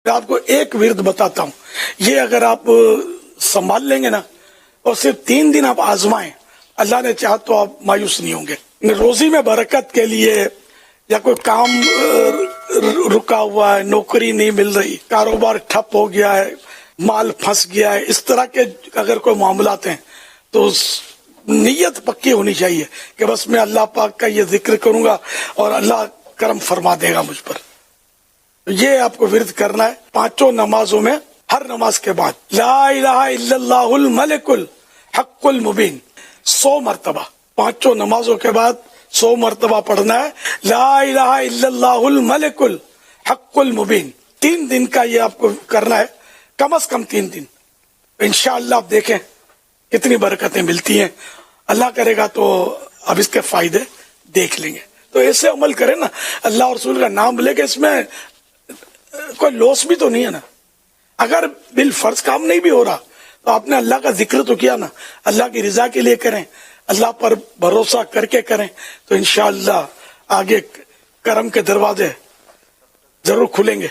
میں آپ کو ایک ورد بتاتا ہوں، یہ اگر آپ سنبھال لیں گے نا اور صرف 3 دن آپ آزمائیں، اللہ نے چاہا تو آپ مایوس نہیں ہوں گے۔ روزی میں برکت کے لیے یا کوئی کام رکا ہوا ہے، نوکری نہیں مل رہی، کاروبار ٹھپ ہو گیا ہے، مال پھنس گیا ہے، اس طرح کے اگر کوئی معاملات ہیں تو نیت پکی ہونی چاہیے کہ بس میں اللہ پاک کا یہ ذکر کروں گا اور اللہ کرم فرما دے گا مجھ پر۔ یہ آپ کو ورد کرنا ہے 5 نمازوں میں، ہر نماز کے بعد لا الہ الا اللہ الملک الحق المبین 100 مرتبہ، 5 نمازوں کے بعد 100 مرتبہ پڑھنا ہے لا الہ الا اللہ الملک الحق المبین۔ 3 دن کا یہ آپ کو کرنا ہے، کم از کم 3 دن۔ انشاءاللہ آپ دیکھیں کتنی برکتیں ملتی ہیں، اللہ کرے گا تو اب اس کے فائدے دیکھ لیں گے۔ تو ایسے عمل کریں نا، اللہ اور رسول کا نام لے کے، اس میں کوئی لوس بھی تو نہیں ہے نا۔ اگر بالفرض کام نہیں بھی ہو رہا تو آپ نے اللہ کا ذکر تو کیا نا، اللہ کی رضا کے لیے کریں، اللہ پر بھروسہ کر کے کریں، تو انشاءاللہ آگے کرم کے دروازے ضرور کھلیں گے۔